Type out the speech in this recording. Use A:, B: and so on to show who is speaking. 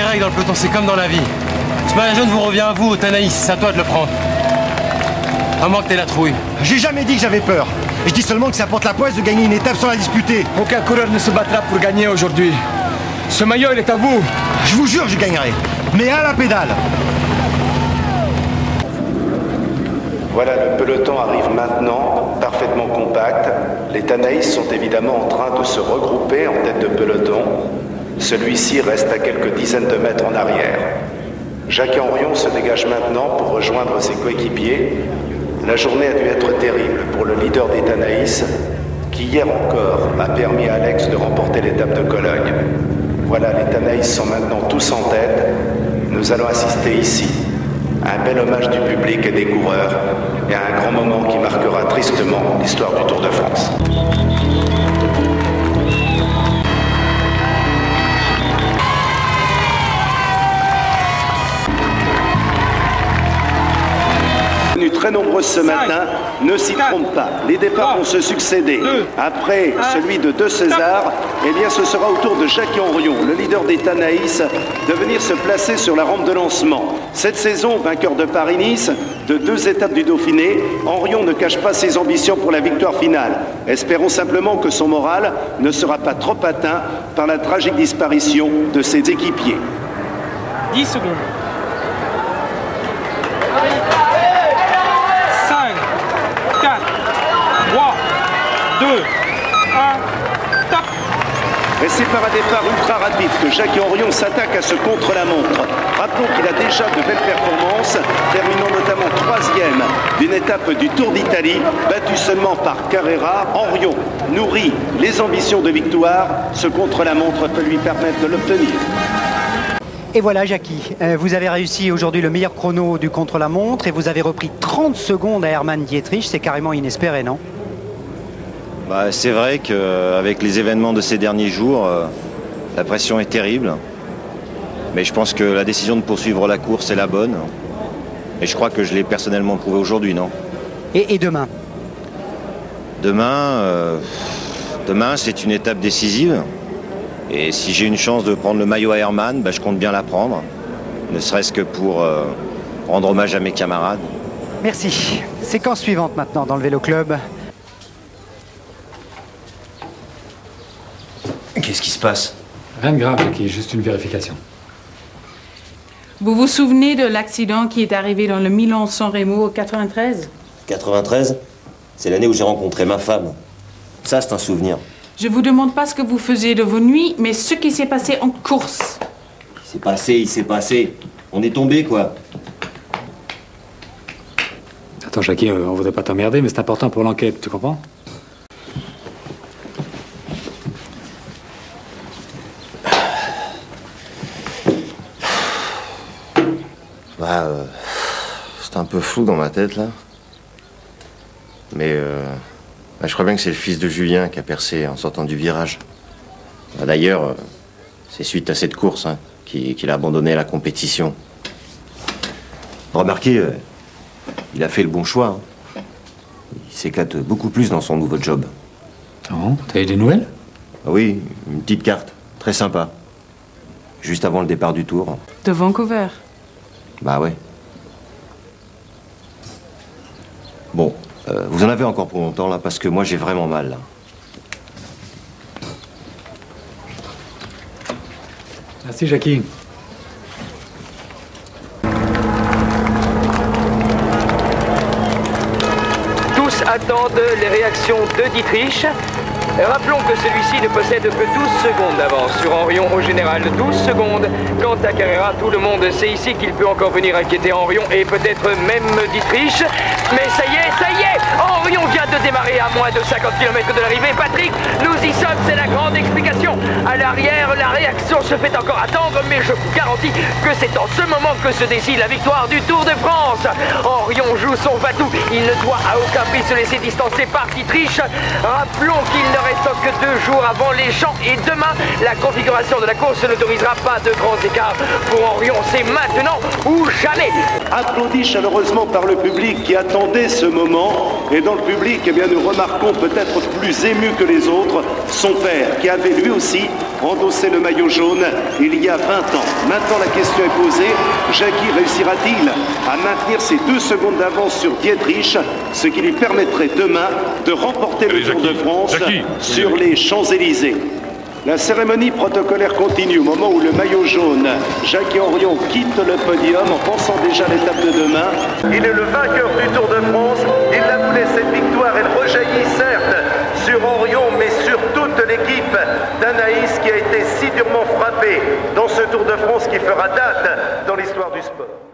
A: règles dans le peloton, c'est comme dans la vie. Ce maillot jaune vous revient à vous, au Tanaïs, c'est à toi de le prendre. À moins que t'aies la trouille.
B: J'ai jamais dit que j'avais peur. Je dis seulement que ça porte la poisse de gagner une étape sans la disputer.
C: Aucun coureur ne se battra pour gagner aujourd'hui. Ce maillot, il est à vous.
B: Je vous jure, je gagnerai. Mais à la pédale.
D: Voilà, le peloton arrive maintenant, parfaitement compact. Les Tanaïs sont évidemment en train de se regrouper en tête de peloton. Celui-ci reste à quelques dizaines de mètres en arrière. Jacques Henrion se dégage maintenant pour rejoindre ses coéquipiers. La journée a dû être terrible pour le leader des Tanaïs, qui hier encore a permis à Alex de remporter l'étape de Cologne. Voilà, les Tanaïs sont maintenant tous en tête. Nous allons assister ici à un bel hommage du public et des coureurs et à un grand moment qui marquera tristement l'histoire du Tour de France. Très nombreuses ce matin, ne s'y trompe pas. Les départs vont se succéder. Après celui de De César, eh bien ce sera au tour de Jacques Henrion, le leader des Tanaïs, de venir se placer sur la rampe de lancement. Cette saison, vainqueur de Paris-Nice, de 2 étapes du Dauphiné, Henrion ne cache pas ses ambitions pour la victoire finale. Espérons simplement que son moral ne sera pas trop atteint par la tragique disparition de ses équipiers.
E: 10 secondes. 2, 1, top.
D: Et c'est par un départ ultra rapide que Jacques Henrion s'attaque à ce contre-la-montre. Rappelons qu'il a déjà de belles performances, terminant notamment 3e d'une étape du Tour d'Italie, battu seulement par Carrera. Henrion nourrit les ambitions de victoire. Ce contre-la-montre peut lui permettre de l'obtenir.
F: Et voilà Jackie, vous avez réussi aujourd'hui le meilleur chrono du contre-la-montre et vous avez repris 30 secondes à Hermann Dietrich, c'est carrément inespéré, non?
G: Bah, c'est vrai qu'avec les événements de ces derniers jours, la pression est terrible. Mais je pense que la décision de poursuivre la course est la bonne. Et je crois que je l'ai personnellement prouvé aujourd'hui, non?
F: Et demain?
G: Demain, c'est une étape décisive. Et si j'ai une chance de prendre le maillot à Hermann, bah, je compte bien la prendre. Ne serait-ce que pour rendre hommage à mes camarades.
F: Merci. Séquence suivante maintenant dans le Vélo Club.
G: Qu'est-ce qui se passe?
H: Rien de grave, Jackie, juste une vérification.
I: Vous vous souvenez de l'accident qui est arrivé dans le Milan-San Remo au 93?
G: 93? C'est l'année où j'ai rencontré ma femme. Ça, c'est un souvenir.
I: Je vous demande pas ce que vous faisiez de vos nuits, mais ce qui s'est passé en course.
G: Il s'est passé. On est tombé, quoi.
H: Attends, Jackie, on voudrait pas t'emmerder, mais c'est important pour l'enquête, tu comprends?
G: C'est un peu flou dans ma tête, là. Mais je crois bien que c'est le fils de Julien qui a percé en sortant du virage. D'ailleurs, c'est suite à cette course qu'il a abandonné la compétition. Remarquez, il a fait le bon choix. Il s'éclate beaucoup plus dans son nouveau job.
H: Ah bon? T'as eu des nouvelles?
G: Oui, une petite carte, très sympa. Juste avant le départ du Tour.
I: De Vancouver.
G: Bah ouais. Bon, vous en avez encore pour longtemps, là, parce que moi, j'ai vraiment mal, là.
H: Merci, Jackie.
J: Tous attendent les réactions de Dietrich. Rappelons que celui-ci ne possède que 12 secondes d'avance sur Henrion au général. 12 secondes. Quant à Carrera, tout le monde sait ici qu'il peut encore venir inquiéter Henrion et peut-être même Dietrich. Mais ça y est, Henrion vient de démarrer à moins de 50 km de l'arrivée. Patrick, nous y sommes, c'est la grande explication. À l'arrière, la réaction se fait encore attendre, mais je vous garantis que c'est en ce moment que se décide la victoire du Tour de France. Henrion joue son va-tout. Il ne doit à aucun prix se laisser distancer par Dietrich. Rappelons qu'il ne restant que 2 jours avant les champs et demain, la configuration de la course n'autorisera pas de grands écarts. Pour Orion, c'est maintenant ou jamais.
D: Applaudi chaleureusement par le public qui attendait ce moment. Et dans le public, eh bien, nous remarquons peut-être plus ému que les autres son père, qui avait lui aussi endossé le maillot jaune il y a 20 ans. Maintenant, la question est posée. Jackie réussira-t-il à maintenir ses 2 secondes d'avance sur Dietrich, ce qui lui permettrait demain de remporter le Tour de France sur les Champs-Élysées. La cérémonie protocolaire continue au moment où le maillot jaune, Jackie Orion, quitte le podium en pensant déjà à l'étape de demain. Il est le vainqueur du Tour de France. Il la voulait, cette victoire. Elle rejaillit certes sur Orion, mais sur toute l'équipe d'Anaïs qui a été si durement frappée dans ce Tour de France qui fera date dans l'histoire du sport.